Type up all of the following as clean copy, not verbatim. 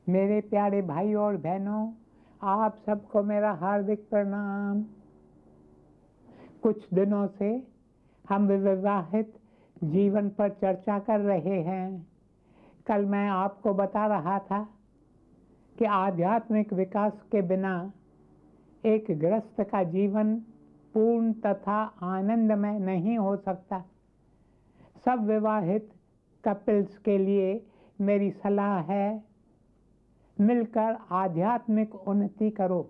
मेरे प्यारे भाई और बहनों, आप सबको मेरा हार्दिक प्रणाम। कुछ दिनों से हम विवाहित जीवन पर चर्चा कर रहे हैं। कल मैं आपको बता रहा था कि आध्यात्मिक विकास के बिना एक गृहस्थ का जीवन पूर्ण तथा आनंदमय नहीं हो सकता। सब विवाहित कपल्स के लिए मेरी सलाह है, मिलकर आध्यात्मिक उन्नति करो।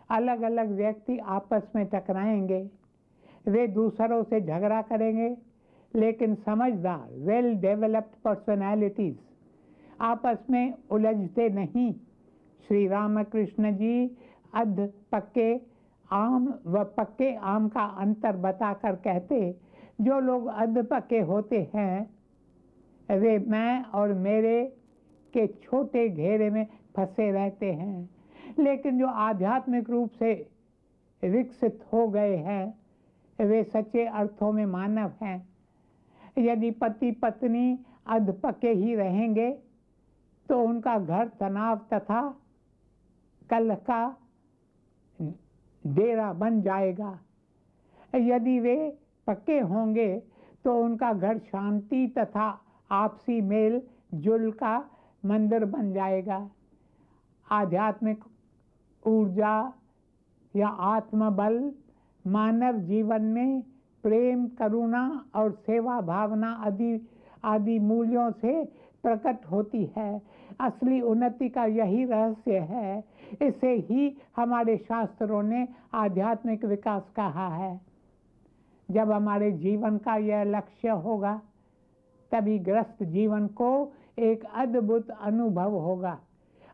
अलग अलग व्यक्ति आपस में टकराएंगे, वे दूसरों से झगड़ा करेंगे, लेकिन समझदार वेल डेवलप्ड पर्सनालिटीज आपस में उलझते नहीं। श्री रामकृष्ण जी अध पक्के आम व पक्के आम का अंतर बताकर कहते, जो लोग अध पक्के होते हैं वे मैं और मेरे के छोटे घेरे में फंसे रहते हैं, लेकिन जो आध्यात्मिक रूप से विकसित हो गए हैं वे सच्चे अर्थों में मानव हैं। यदि पति पत्नी अधपके ही रहेंगे तो उनका घर तनाव तथा कलह का डेरा बन जाएगा। यदि वे पक्के होंगे तो उनका घर शांति तथा आपसी मेल जुल का मंदिर बन जाएगा। आध्यात्मिक ऊर्जा या आत्मबल मानव जीवन में प्रेम, करुणा और सेवा भावना आदि मूल्यों से प्रकट होती है। असली उन्नति का यही रहस्य है। इसे ही हमारे शास्त्रों ने आध्यात्मिक विकास कहा है। जब हमारे जीवन का यह लक्ष्य होगा तभी गृहस्थ जीवन को एक अद्भुत अनुभव होगा,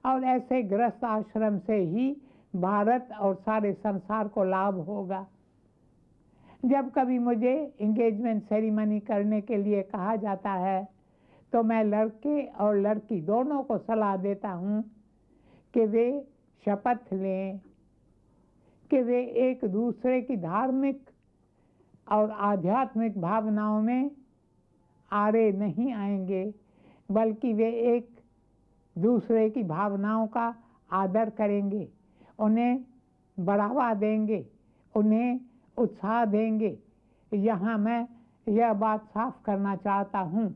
और ऐसे गृहस्थ आश्रम से ही भारत और सारे संसार को लाभ होगा। जब कभी मुझे एंगेजमेंट सेरेमनी करने के लिए कहा जाता है तो मैं लड़के और लड़की दोनों को सलाह देता हूँ कि वे शपथ लें कि वे एक दूसरे की धार्मिक और आध्यात्मिक भावनाओं में आड़े नहीं आएंगे, बल्कि वे एक दूसरे की भावनाओं का आदर करेंगे, उन्हें बढ़ावा देंगे, उन्हें उत्साह देंगे। यहाँ मैं यह बात साफ करना चाहता हूँ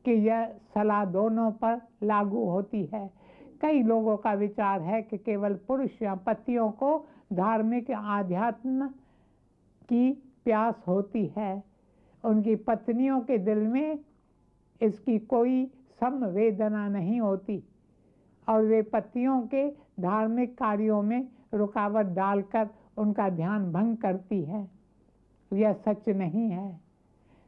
कि यह सलाह दोनों पर लागू होती है। कई लोगों का विचार है कि केवल पुरुष या पतियों को धार्मिक आध्यात्म की प्यास होती है, उनकी पत्नियों के दिल में इसकी कोई संवेदना नहीं होती और वे पतियों के धार्मिक कार्यों में रुकावट डालकर उनका ध्यान भंग करती है। यह सच नहीं है।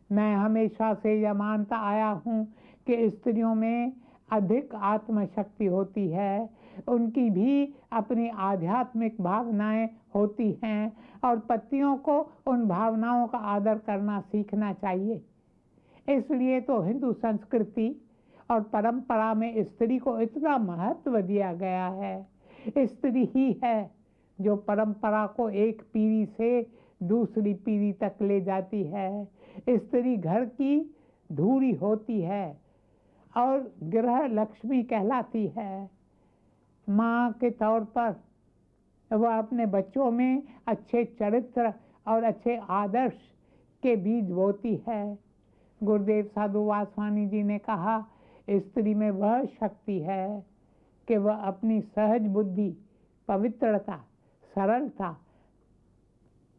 मैं हमेशा से यह मानता आया हूँ कि स्त्रियों में अधिक आत्मशक्ति होती है, उनकी भी अपनी आध्यात्मिक भावनाएं होती हैं और पतियों को उन भावनाओं का आदर करना सीखना चाहिए। इसलिए तो हिंदू संस्कृति और परंपरा में स्त्री को इतना महत्व दिया गया है। स्त्री ही है जो परंपरा को एक पीढ़ी से दूसरी पीढ़ी तक ले जाती है। स्त्री घर की धूरी होती है और गृह लक्ष्मी कहलाती है। माँ के तौर पर वह अपने बच्चों में अच्छे चरित्र और अच्छे आदर्श के बीज बोती है। गुरुदेव साधु वासवानी जी ने कहा, स्त्री में वह शक्ति है कि वह अपनी सहज बुद्धि, पवित्रता, सरलता,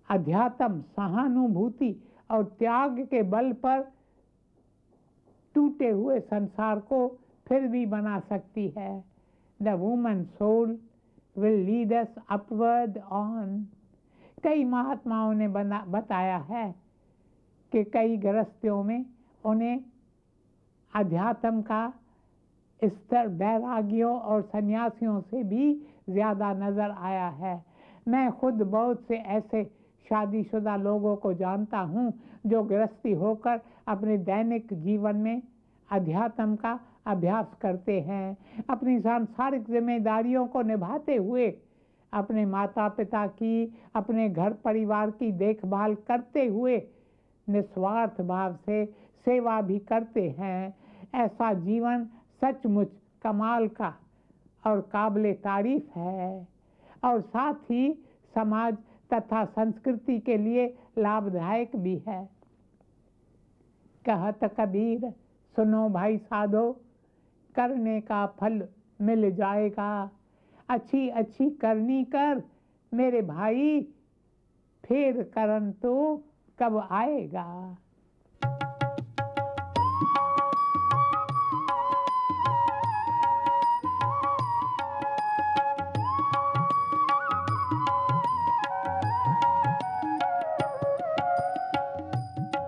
अध्यात्म, सहानुभूति और त्याग के बल पर टूटे हुए संसार को फिर भी बना सकती है। The woman soul will lead us upward on. कई महात्माओं ने बताया है कि कई गृहस्थियों में उन्हें अध्यात्म का स्तर बैरागियों और सन्यासियों से भी ज़्यादा नज़र आया है। मैं खुद बहुत से ऐसे शादीशुदा लोगों को जानता हूँ जो गृहस्थी होकर अपने दैनिक जीवन में अध्यात्म का अभ्यास करते हैं। अपनी सांसारिक जिम्मेदारियों को निभाते हुए अपने माता पिता की, अपने घर परिवार की देखभाल करते हुए निस्वार्थ भाव से सेवा भी करते हैं। ऐसा जीवन सचमुच कमाल का और काबिले तारीफ है और साथ ही समाज तथा संस्कृति के लिए लाभदायक भी है। कहत कबीर सुनो भाई साधो, करने का फल मिल जाएगा। अच्छी अच्छी करनी कर मेरे भाई, फिर करन तो कब आएगा।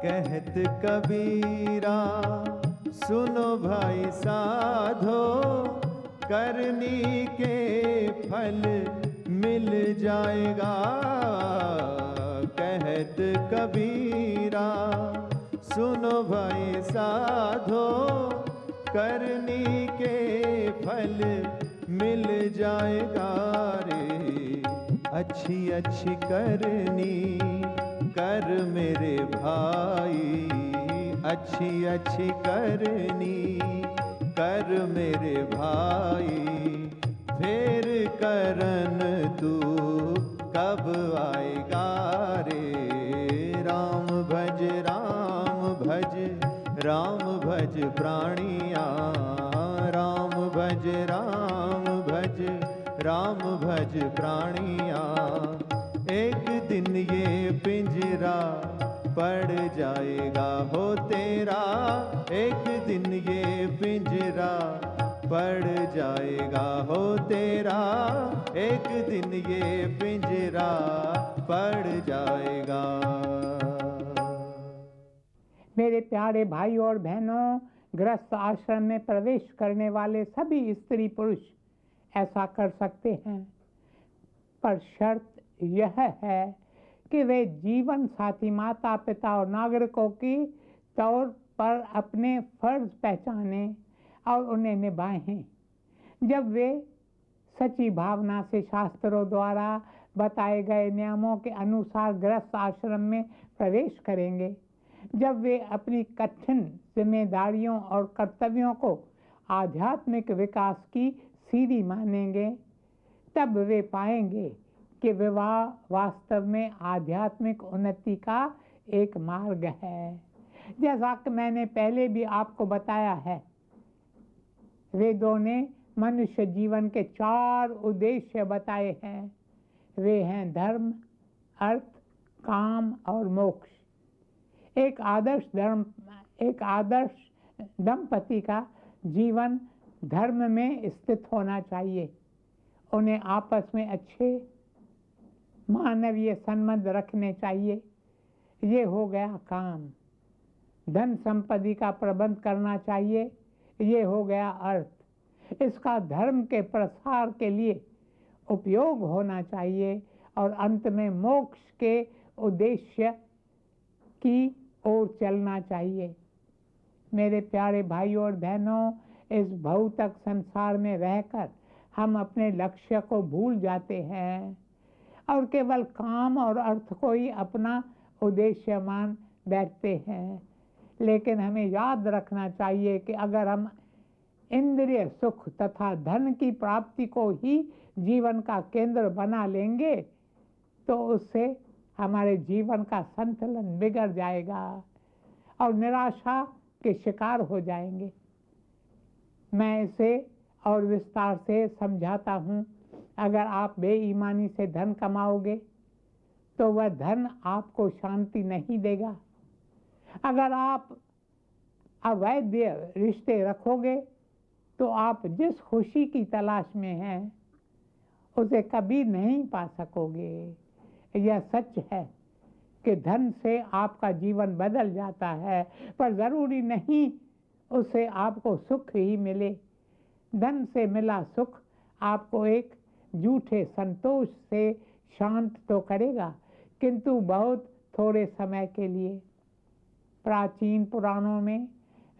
कहत कबीरा सुनो भाई साधो, करनी के फल मिल जाएगा। कहत कबीरा सुनो भाई साधो, करनी के फल मिल जाएगा रे। अच्छी अच्छी करनी कर मेरे भाई, अच्छी अच्छी करनी कर मेरे भाई, फिर करन तू कब आएगा रे। राम भज राम भज प्राणिया, राम भज प्राणिया। एक दिन ये पिंजरा पड़ जाएगा हो तेरा, एक दिन ये पिंजरा पड़ जाएगा हो तेरा, एक दिन ये पिंजरा पड़ जाएगा। मेरे प्यारे भाई और बहनों, गृहस्थ आश्रम में प्रवेश करने वाले सभी स्त्री पुरुष ऐसा कर सकते हैं, पर शर्त यह है कि वे जीवन साथी, माता पिता और नागरिकों की तौर पर अपने फर्ज पहचानें और उन्हें निभाएं। जब वे सच्ची भावना से शास्त्रों द्वारा बताए गए नियमों के अनुसार गृहस्थ आश्रम में प्रवेश करेंगे, जब वे अपनी कठिन जिम्मेदारियों और कर्तव्यों को आध्यात्मिक विकास की सीढ़ी मानेंगे, तब वे पाएंगे कि विवाह वास्तव में आध्यात्मिक उन्नति का एक मार्ग है। जैसा कि मैंने पहले भी आपको बताया है, वेदों ने मनुष्य जीवन के 4 उद्देश्य बताए हैं। वे हैं धर्म, अर्थ, काम और मोक्ष। एक आदर्श दंपति का जीवन धर्म में स्थित होना चाहिए। उन्हें आपस में अच्छे मानवीय संबंध रखने चाहिए। ये हो गया काम। धन संपत्ति का प्रबंध करना चाहिए। ये हो गया अर्थ। इसका धर्म के प्रसार के लिए उपयोग होना चाहिए और अंत में मोक्ष के उद्देश्य की ओर चलना चाहिए। मेरे प्यारे भाइयों और बहनों, इस भौतिक संसार में रहकर हम अपने लक्ष्य को भूल जाते हैं और केवल काम और अर्थ को ही अपना उद्देश्य मान बैठते हैं। लेकिन हमें याद रखना चाहिए कि अगर हम इंद्रिय सुख तथा धन की प्राप्ति को ही जीवन का केंद्र बना लेंगे तो उससे हमारे जीवन का संतुलन बिगड़ जाएगा और निराशा के शिकार हो जाएंगे। मैं इसे और विस्तार से समझाता हूँ। अगर आप बेईमानी से धन कमाओगे तो वह धन आपको शांति नहीं देगा। अगर आप अवैध रिश्ते रखोगे तो आप जिस खुशी की तलाश में हैं उसे कभी नहीं पा सकोगे। यह सच है कि धन से आपका जीवन बदल जाता है, पर जरूरी नहीं उससे आपको सुख ही मिले। धन से मिला सुख आपको एक झूठे संतोष से शांत तो करेगा, किंतु बहुत थोड़े समय के लिए। प्राचीन पुराणों में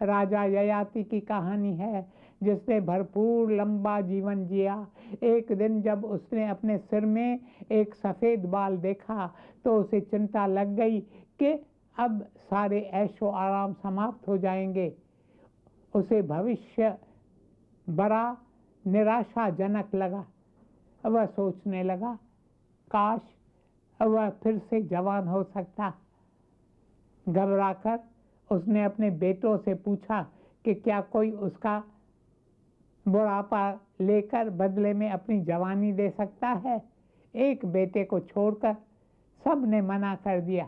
राजा ययाति की कहानी है, जिसने भरपूर लंबा जीवन जिया। एक दिन जब उसने अपने सिर में एक सफ़ेद बाल देखा तो उसे चिंता लग गई कि अब सारे ऐशो आराम समाप्त हो जाएंगे। उसे भविष्य बड़ा निराशाजनक लगा। वह सोचने लगा, काश वह फिर से जवान हो सकता। घबराकर उसने अपने बेटों से पूछा कि क्या कोई उसका बुढ़ापा लेकर बदले में अपनी जवानी दे सकता है। एक बेटे को छोड़कर सब ने मना कर दिया,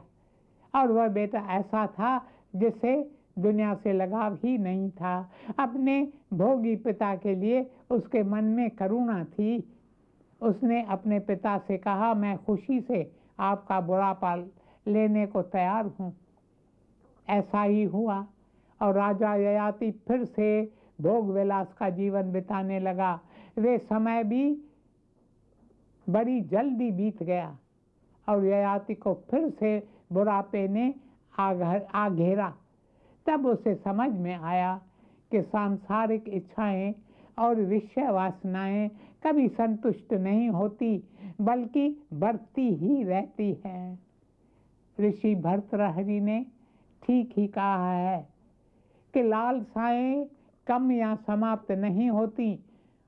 और वह बेटा ऐसा था जिसे दुनिया से लगाव ही नहीं था। अपने भोगी पिता के लिए उसके मन में करुणा थी। उसने अपने पिता से कहा, मैं खुशी से आपका बुढ़ापा लेने को तैयार हूँ। ऐसा ही हुआ और राजा ययाति फिर से भोग विलास का जीवन बिताने लगा। वे समय भी बड़ी जल्दी बीत गया और ययाति को फिर से बुढ़ापे ने आ घेरा। तब उसे समझ में आया कि सांसारिक इच्छाएं और विषय वासनाएं कभी संतुष्ट नहीं होती, बल्कि बढ़ती ही रहती हैं। ऋषि भर्तृहरि ने ठीक ही कहा है कि लालसाएं कम या समाप्त नहीं होती,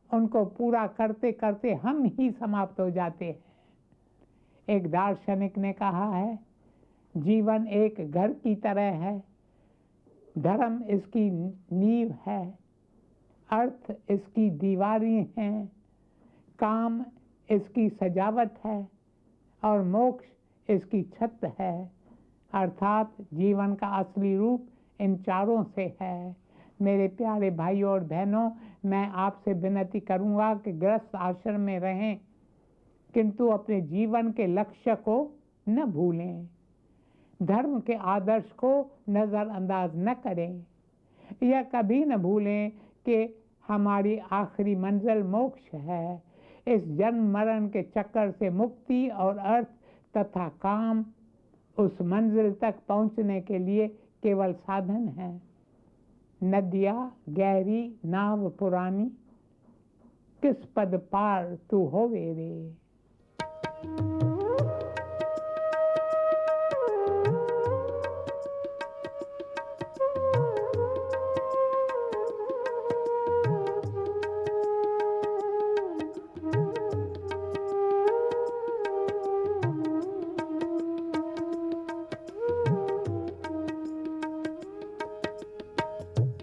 उनको पूरा करते करते हम ही समाप्त हो जाते हैं। एक दार्शनिक ने कहा है, जीवन एक घर की तरह है, धर्म इसकी नींव है, अर्थ इसकी दीवारें हैं, काम इसकी सजावट है और मोक्ष इसकी छत है। अर्थात जीवन का असली रूप इन चारों से है। मेरे प्यारे भाइयों और बहनों, मैं आपसे विनती करूंगा कि गृहस्थ आश्रम में रहें, किंतु अपने जीवन के लक्ष्य को न भूलें, धर्म के आदर्श को नज़रअंदाज न करें। यह कभी न भूलें कि हमारी आखिरी मंजिल मोक्ष है। इस जन्म मरण के चक्कर से मुक्ति और अर्थ तथा काम उस मंजिल तक पहुंचने के लिए केवल साधन है। नदियाँ गहरी नाव पुरानी, किस पद पार तू होवे रे।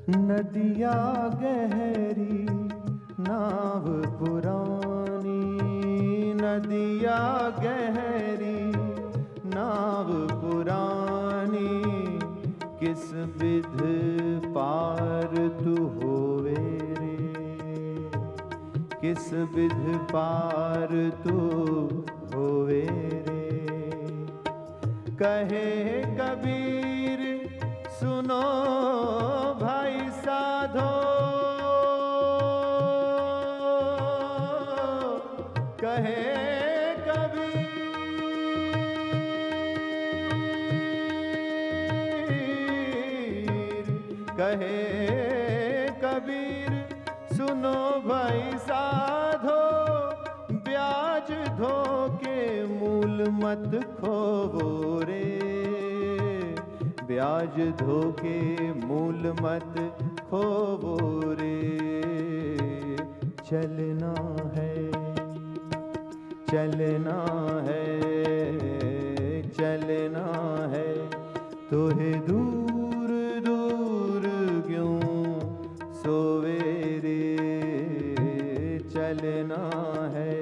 नदियाँ गहरी नाव पुरानी, नदियाँ गहरी नाव पुरानी, किस विध पार तू होवे रे, किस विध पार तू होवे रे। कहे कबीर सुनो भाई साधो, कहे कबीर, कहे कबीर सुनो भाई साधो, ब्याज धो के मूल मत खोवो रे, ब्याज धो के मूल मत खोवो रे। चलना है, चलना है, चलना है, तोहे दूर दूर क्यों सोवे रे। चलना है,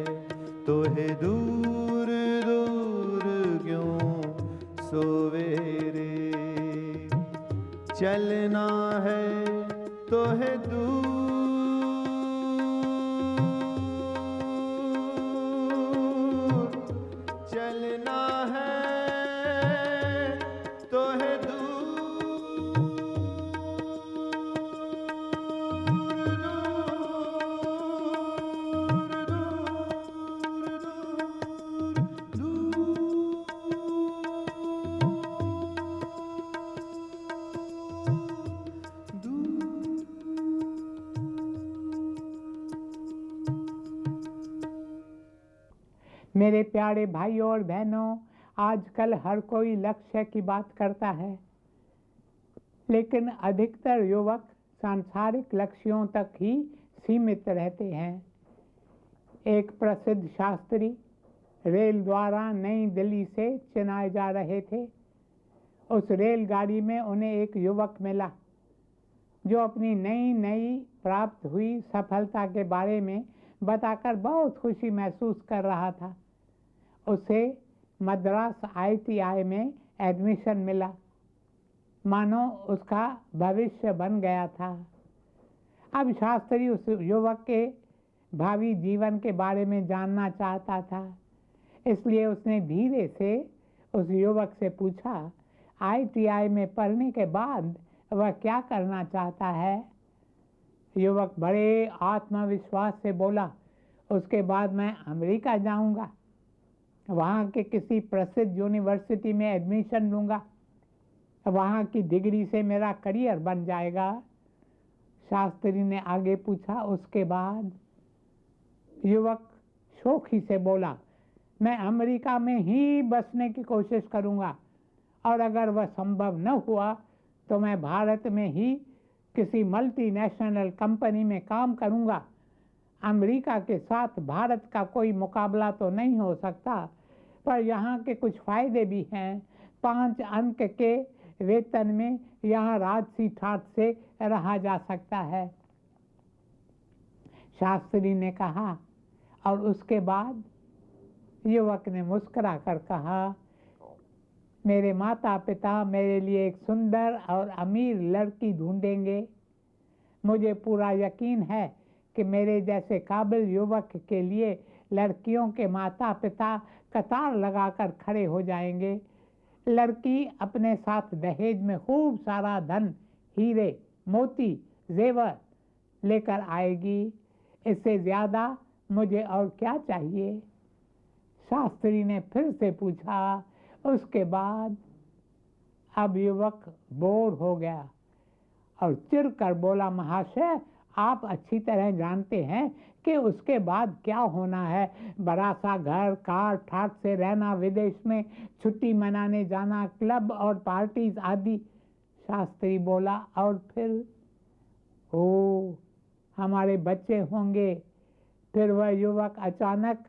तोहे दूर दूर क्यों सोवे रे। चलना है तो है दूर, चलना है तो है दूर, मेरे प्यारे भाइयों और बहनों, आजकल हर कोई लक्ष्य की बात करता है, लेकिन अधिकतर युवक सांसारिक लक्ष्यों तक ही सीमित रहते हैं। एक प्रसिद्ध शास्त्री रेल द्वारा नई दिल्ली से चेन्नई जा रहे थे। उस रेलगाड़ी में उन्हें एक युवक मिला जो अपनी नई नई प्राप्त हुई सफलता के बारे में बताकर बहुत खुशी महसूस कर रहा था। उसे मद्रास IITI में एडमिशन मिला, मानो उसका भविष्य बन गया था। अब शास्त्री उस युवक के भावी जीवन के बारे में जानना चाहता था, इसलिए उसने धीरे से उस युवक से पूछा, IITI में पढ़ने के बाद वह क्या करना चाहता है? युवक बड़े आत्मविश्वास से बोला, उसके बाद मैं अमेरिका जाऊंगा, वहाँ के किसी प्रसिद्ध यूनिवर्सिटी में एडमिशन लूँगा, वहाँ की डिग्री से मेरा करियर बन जाएगा। शास्त्री ने आगे पूछा, उसके बाद? युवक शौखी से बोला, मैं अमेरिका में ही बसने की कोशिश करूँगा, और अगर वह संभव न हुआ तो मैं भारत में ही किसी मल्टीनेशनल कंपनी में काम करूँगा। अमेरिका के साथ भारत का कोई मुकाबला तो नहीं हो सकता, पर यहाँ के कुछ फायदे भी हैं। 5 अंक के वेतन में यहाँ राजसी ठाट से रहा जा सकता है। शास्त्री ने कहा, और उसके बाद? युवक ने मुस्कुरा कर कहा, मेरे माता पिता मेरे लिए एक सुंदर और अमीर लड़की ढूंढेंगे। मुझे पूरा यकीन है कि मेरे जैसे काबिल युवक के लिए लड़कियों के माता पिता कतार लगाकर खड़े हो जाएंगे। लड़की अपने साथ दहेज में खूब सारा धन, हीरे, मोती, जेवर लेकर आएगी। इससे ज़्यादा मुझे और क्या चाहिए? शास्त्री ने फिर से पूछा, उसके बाद? अब युवक बोर हो गया और चिढ़ कर बोला, महाशय, आप अच्छी तरह जानते हैं कि उसके बाद क्या होना है। बड़ा सा घर, कार, ठाट से रहना, विदेश में छुट्टी मनाने जाना, क्लब और पार्टीज आदि। शास्त्री बोला, और फिर? ओ, हमारे बच्चे होंगे। फिर वह युवक अचानक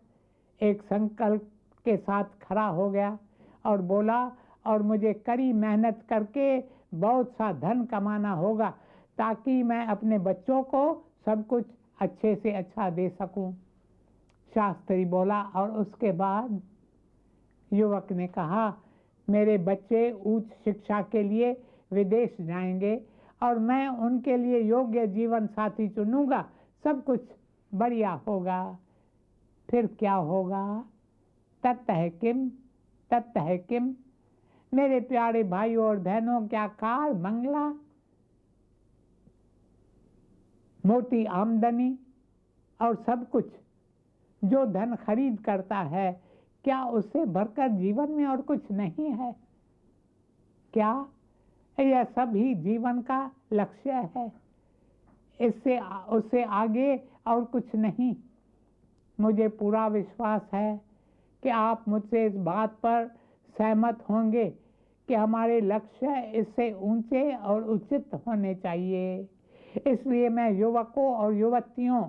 एक संकल्प के साथ खड़ा हो गया और बोला, और मुझे कड़ी मेहनत करके बहुत सा धन कमाना होगा ताकि मैं अपने बच्चों को सब कुछ अच्छे से अच्छा दे सकूं। शास्त्री बोला, और उसके बाद? युवक ने कहा, मेरे बच्चे उच्च शिक्षा के लिए विदेश जाएंगे और मैं उनके लिए योग्य जीवन साथी चुनूंगा। सब कुछ बढ़िया होगा। फिर क्या होगा? तत् है किम, तत् है किम। मेरे प्यारे भाइयों और बहनों, क्या कार, बंगला, मोटी आमदनी और सब कुछ जो धन खरीद करता है, क्या उससे बढ़कर जीवन में और कुछ नहीं है? क्या यह सब ही जीवन का लक्ष्य है? उससे आगे और कुछ नहीं। मुझे पूरा विश्वास है कि आप मुझसे इस बात पर सहमत होंगे कि हमारे लक्ष्य इससे ऊंचे और उचित होने चाहिए। इसलिए मैं युवकों और युवतियों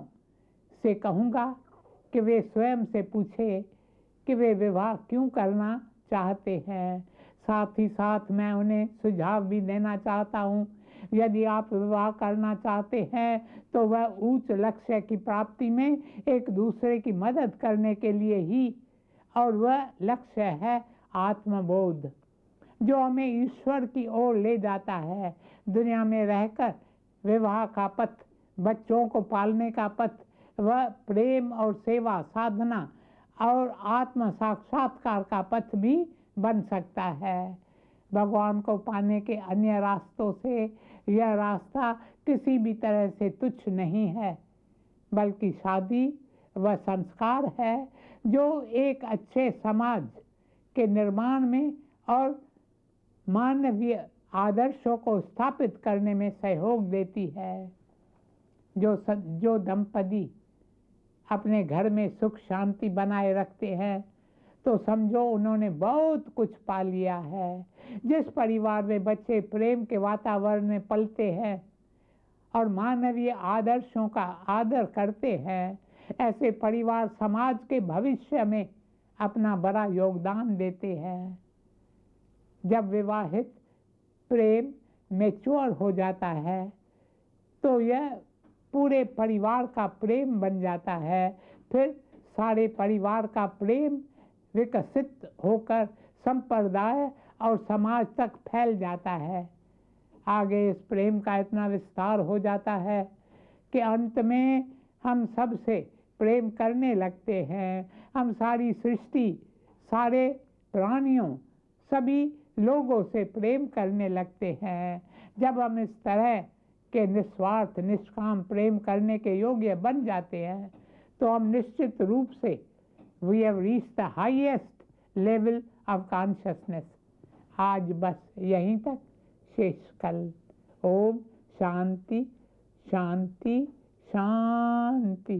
से कहूँगा कि वे स्वयं से पूछे कि वे विवाह क्यों करना चाहते हैं। साथ ही साथ मैं उन्हें सुझाव भी देना चाहता हूँ, यदि आप विवाह करना चाहते हैं तो वह उच्च लक्ष्य की प्राप्ति में एक दूसरे की मदद करने के लिए ही, और वह लक्ष्य है आत्मबोध, जो हमें ईश्वर की ओर ले जाता है। दुनिया में रहकर विवाह का पथ, बच्चों को पालने का पथ, वह प्रेम और सेवा, साधना और आत्म साक्षात्कार का पथ भी बन सकता है। भगवान को पाने के अन्य रास्तों से यह रास्ता किसी भी तरह से तुच्छ नहीं है, बल्कि शादी वह संस्कार है जो एक अच्छे समाज के निर्माण में और मानवीय आदर्शों को स्थापित करने में सहयोग देती है। जो दंपति अपने घर में सुख शांति बनाए रखते हैं तो समझो उन्होंने बहुत कुछ पा लिया है। जिस परिवार में बच्चे प्रेम के वातावरण में पलते हैं और मानवीय आदर्शों का आदर करते हैं, ऐसे परिवार समाज के भविष्य में अपना बड़ा योगदान देते हैं। जब विवाहित प्रेम मैच्योर हो जाता है तो यह पूरे परिवार का प्रेम बन जाता है। फिर सारे परिवार का प्रेम विकसित होकर संप्रदाय और समाज तक फैल जाता है। आगे इस प्रेम का इतना विस्तार हो जाता है कि अंत में हम सबसे प्रेम करने लगते हैं। हम सारी सृष्टि, सारे प्राणियों, सभी लोगों से प्रेम करने लगते हैं। जब हम इस तरह के निस्वार्थ निष्काम प्रेम करने के योग्य बन जाते हैं तो हम निश्चित रूप से we have reached the highest level of consciousness. आज बस यहीं तक, शेष कल। ओम शांति शांति शांति।